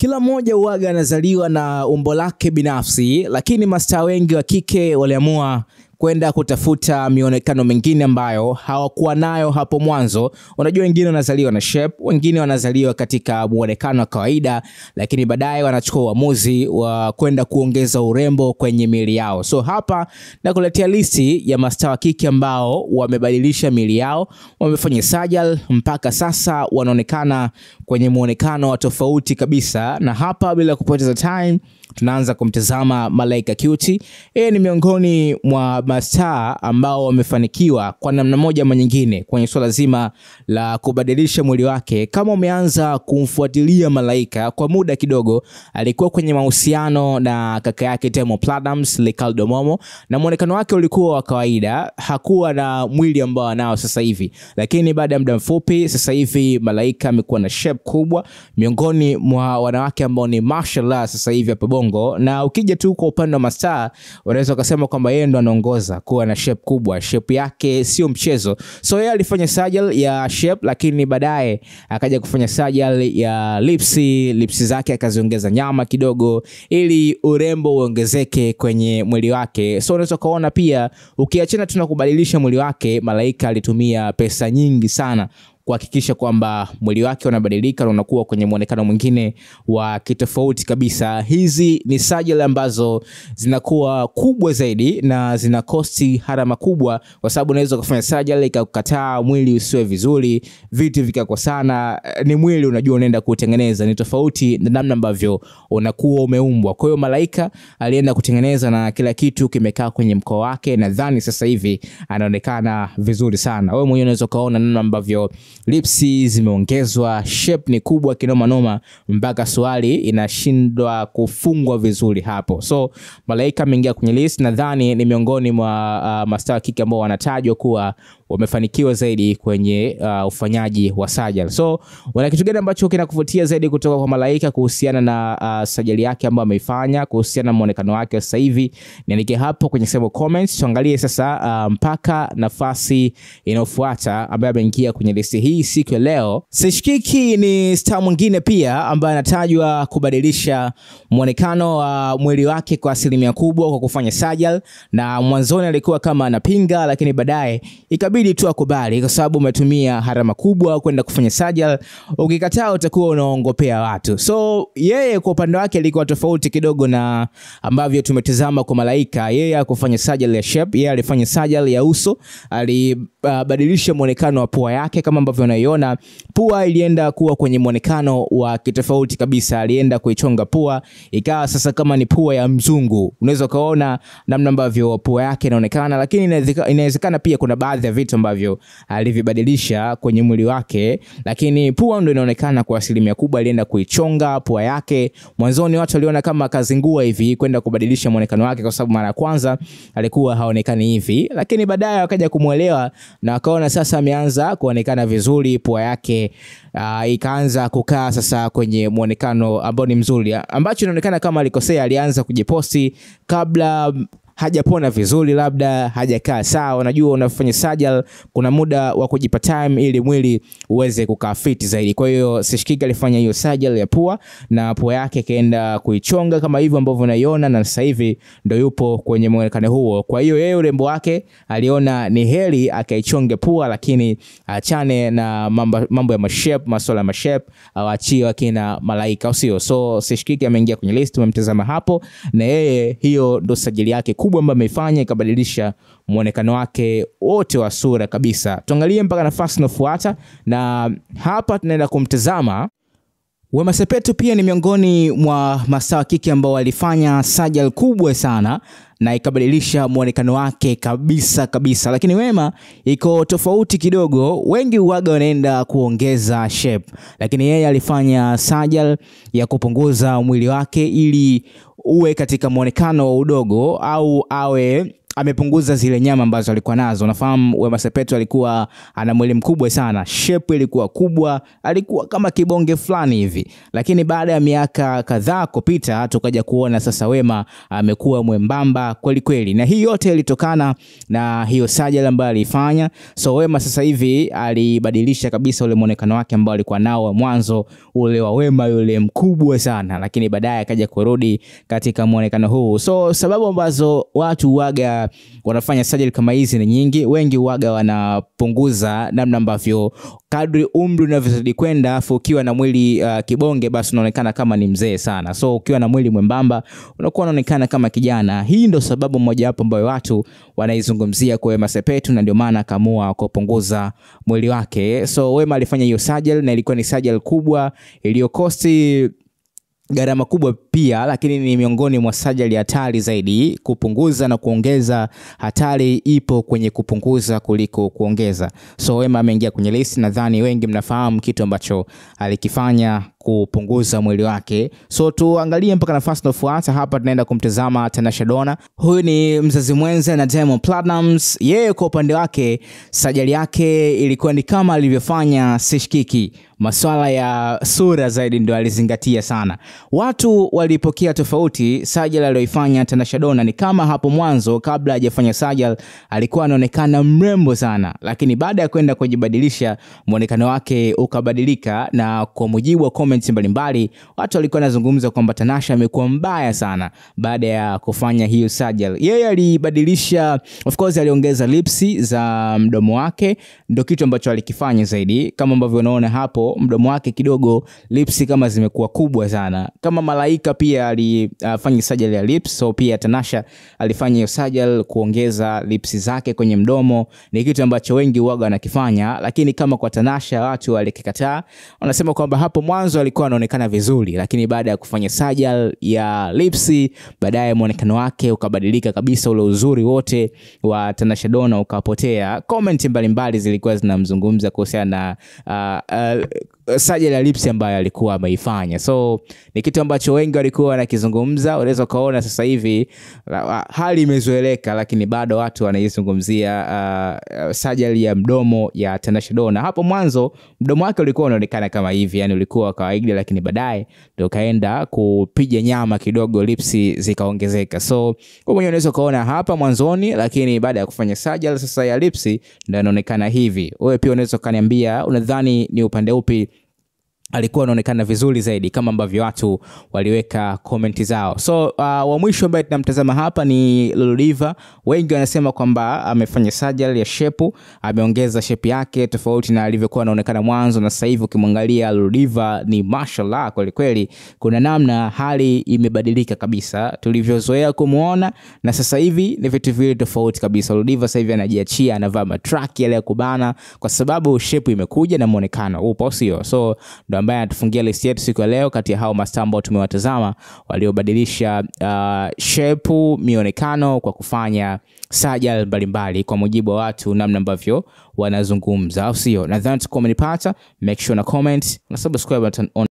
Kila mmoja uaga anazaliwa na umbo lake binafsi, lakini mastaa wengi wa kike waliamua kwenda kutafuta mionekano mingine ambayo hawakuwa nayo hapo mwanzo. Unajua wengine wanazaliwa na shape, wengine wanazaliwa katika muonekano wa kawaida, lakini baadaye wanachukua uamuzi wa kwenda kuongeza urembo kwenye miili yao. So hapa nakuletea listi ya mastaa wa kike ambao wamebadilisha miili yao, wamefanya surgery mpaka sasa wanaonekana kwenye muonekano wa tofauti kabisa. Na hapa bila kupoteza time tunaanza kumtazama Malaika Cutie. Yeye ni miongoni mwa mastaa ambao wamefanikiwa kwa namna moja ama nyingine kwenye swala zima la kubadilisha mwili wake. Kama umeanza kumfuatilia Malaika kwa muda kidogo, alikuwa kwenye mahusiano na kaka yake Diamond Platnumz, Ricardo Momo, na muonekano wake ulikuwa wa kawaida, hakuwa na mwili ambao anao sasa hivi. Lakini baada ya muda mfupi sasa hivi Malaika amekuwa na shape kubwa, miongoni mwa wanawake ambao ni mashallah sasa hivi hapa Bongo. Na ukija tu kwa upande wa mastaa, unaweza kusema kwamba yeye ndo anaongoza kuwa na shape kubwa. Shape yake sio mchezo. So yeye alifanya surgery ya shape, lakini baadaye akaja kufanya surgery ya lips zake, akaziongeza nyama kidogo ili urembo uongezeke kwenye mwili wake. So unaweza kuona pia ukiachana tuna kubadilisha mwili wake, Malaika alitumia pesa nyingi sana kuhakikisha kwamba mwili wake unabadilika na unakuwa kwenye muonekano mwingine wa kitofauti kabisa. Hizi ni surgery ambazo zinakuwa kubwa zaidi na zina kosti harama kubwa, kwa sababu unaweza kufanya surgery ikakukataa, mwili usiwe vizuri, vitu vikakosana. Ni mwili unajua unaenda kutengeneza, ni tofauti na namna ambavyo unakuwa umeumbwa. Kwa hiyo Malaika alienda kutengeneza na kila kitu kimekaa kwenye mkoa wake. Nadhani sasa hivi anaonekana vizuri sana. Wewe mwenyewe unaweza kaona namna ambavyo lips zimeongezwa, shape ni kubwa kinoma noma mpaka swali inashindwa kufungwa vizuri hapo. So Malaika ameingia kwenye list, nadhani ni miongoni mwa mastaa kike ambao wanatajwa kuwa wamefanikiwa zaidi kwenye ufanyaji wa surgery. So wana kitu gani ambacho kinakuvutia zaidi kutoka kwa Malaika kuhusiana na surgery yake ambayo ameifanya, kuhusiana na muonekano wake sasa hivi? Niandike hapo kwenye sehemu comments. Tuangalie sasa mpaka nafasi inayofuata ambayo ameingia kwenye list hii siku ya leo. Seshikiki ni star mwingine pia ambaye anatajwa kubadilisha muonekano wa mwili wake kwa asilimia kubwa kwa kufanya surgery, na mwanzoni alikuwa kama anapinga, lakini baadaye ikabidi tu akubali kwa sababu umetumia harama kubwa kwenda kufanya surgery. Ukikataa utakuwa unaongopea watu. So yeye kwa upande wake alikuwa tofauti kidogo na ambavyo tumetazama kwa Malaika. Yeye hakufanya surgery ya shape, yeye alifanya surgery ya uso. Alibadilisha muonekano wa pua yake, kama ambavyo unaiona pua ilienda kuwa kwenye muonekano wa kitofauti kabisa. Alienda kuichonga pua ikawa sasa kama ni pua ya mzungu. Unaweza kaona namna ambavyo pua yake inaonekana, lakini inawezekana pia kuna baadhi ya vitu ambavyo alivibadilisha kwenye mwili wake, lakini pua ndio inaonekana kwa asilimia kubwa. Alienda kuichonga pua yake. Mwanzoni watu waliona kama kazingua hivi kwenda kubadilisha muonekano wake, kwa sababu mara ya kwanza alikuwa haonekani hivi, lakini baadaye wakaja kumuelewa na wakaona sasa ameanza kuonekana vizuri. Pua yake ikaanza kukaa sasa kwenye muonekano ambao ni mzuri, ambacho inaonekana kama alikosea. Alianza kujiposti kabla hajapona vizuri, labda hajakaa sawa. Unajua unafanya surgery kuna muda wa kujipa time ili mwili uweze kukaa fit zaidi. Kwa hiyo Seshikiki alifanya hiyo surgery ya pua na pua yake kaenda kuichonga kama hivyo ambavyo unaiona, na sasa hivi ndio yupo kwenye muonekano huo. Kwa hiyo yeye urembo wake aliona ni heri akaichonge pua, lakini achane na mambo ya mashape, masuala ya mashape aachie kina Malaika, usio. So Seshikiki ameingia kwenye list, tumemtazama hapo, na yeye hiyo ndo surgery yake kubwa ambayo ameifanya, ikabadilisha muonekano wake wote wa sura kabisa. Tuangalie mpaka nafasi inayofuata, na hapa tunaenda kumtazama Wema Sepetu. Pia ni miongoni mwa mastaa kike ambao walifanya surgery kubwa sana na ikabadilisha muonekano wake kabisa kabisa. Lakini Wema iko tofauti kidogo. Wengi uaga wanaenda kuongeza shape, lakini yeye alifanya surgery ya kupunguza mwili wake ili uwe katika muonekano wa udogo au awe amepunguza zile nyama ambazo alikuwa nazo. Unafahamu Wema Sepetu alikuwa ana mwili mkubwa sana, shape ilikuwa kubwa, alikuwa kama kibonge fulani hivi. Lakini baada ya miaka kadhaa kupita, tukaja kuona sasa Wema amekuwa mwembamba kweli kweli, na hii yote ilitokana na hiyo surgery ambayo alifanya. So Wema sasa hivi alibadilisha kabisa ule muonekano wake ambao alikuwa nao mwanzo, ule wa Wema yule mkubwa sana, lakini baadaye akaja kurudi katika muonekano huu. So sababu ambazo watu huaga wanafanya surgery kama hizi ni nyingi. Wengi huaga wanapunguza namna ambavyo kadri umri unavyozidi kwenda, afu ukiwa na mwili kibonge basi unaonekana kama ni mzee sana. So ukiwa na mwili mwembamba unakuwa unaonekana kama kijana. Hii ndio sababu moja hapo ambayo watu wanaizungumzia kwa Wema Sepetu, na ndio maana akaamua kupunguza mwili wake. So Wema alifanya hiyo surgery na ilikuwa ni surgery kubwa iliyokosti gharama kubwa pia, lakini ni miongoni mwa surgery hatari zaidi. Kupunguza na kuongeza, hatari ipo kwenye kupunguza kuliko kuongeza. So Wema ameingia kwenye list. Nadhani wengi mnafahamu kitu ambacho alikifanya kupunguza mwili wake. So tuangalie mpaka nafasi inayofuata. Hapa tunaenda kumtazama Tanasha Donna. Huyu ni mzazi mwenza na Diamond Platnumz. Yeye kwa upande wake surgery yake ilikuwa ni kama alivyofanya Sishikiki. Masuala ya sura zaidi ndio alizingatia sana. Watu walipokea tofauti. Surgery aliyoifanya Tanasha Donna ni kama hapo mwanzo kabla hajafanya surgery alikuwa anaonekana mrembo sana, lakini baada ya kwenda kujibadilisha muonekano wake ukabadilika, na kwa mujibu wa comments mbalimbali watu walikuwa wanazungumza kwamba Tanasha amekuwa mbaya sana baada ya kufanya hiyo surgery. Yeye alibadilisha, of course aliongeza lips za mdomo wake, ndio kitu ambacho alikifanya zaidi. Kama ambavyo unaona hapo, mdomo wake kidogo lips kama zimekuwa kubwa sana. Kama Malaika pia alifanya surgery ya lips, so pia Tanasha alifanya hiyo surgery kuongeza lips zake kwenye mdomo. Ni kitu ambacho wengi huaga wanakifanya, lakini kama kwa Tanasha watu walikikataa. Wanasema kwamba hapo mwanzo alikuwa anaonekana vizuri, lakini baada ya kufanya surgery ya lips baadaye muonekano wake ukabadilika kabisa, ule uzuri wote wa Tanasha Donna ukapotea. Comment mbalimbali zilikuwa zinamzungumza kuhusiana na surgery ya lips ambayo alikuwa ameifanya. So ni kitu ambacho wengi walikuwa wanakizungumza. Unaweza kaona sasa hivi hali imezoeleka, lakini bado watu wanaizungumzia surgery ya mdomo ya Tanasha Donna. Hapo mwanzo mdomo wake ulikuwa unaonekana kama hivi, yani ulikuwa kawaida, lakini baadaye ndio kaenda kupiga nyama kidogo, lips zikaongezeka. So kwa mwenyewe unaweza kaona hapa mwanzoni, lakini baada ya kufanya surgery sasa ya lips ndio inaonekana hivi. Wewe pia unaweza kaniambia unadhani ni upande upi alikuwa anaonekana vizuri zaidi, kama ambavyo watu waliweka comment zao. So wa mwisho ambaye tunamtazama hapa ni Lulu Diva. Wengi wanasema kwamba amefanya surgery ya shape, ameongeza shape yake tofauti na alivyokuwa anaonekana mwanzo, na sasa hivi ukimwangalia Lulu Diva ni mashallah kweli kweli. Kuna namna hali imebadilika kabisa, tulivyozoea kumuona na sasa hivi ni vitu vile tofauti kabisa. Lulu Diva sasa hivi anajiachia, anavaa matrack yale ya kubana kwa sababu shape imekuja na muonekano upo, sio? So ambaye anatufungia list yetu siku ya leo kati ya hao mastaa ambao tumewatazama waliobadilisha shape, mionekano kwa kufanya surgery mbalimbali kwa mujibu wa watu namna ambavyo wanazungumza, au sio? Nadhani tuko mmenipata. Make sure na comment na subscribe button on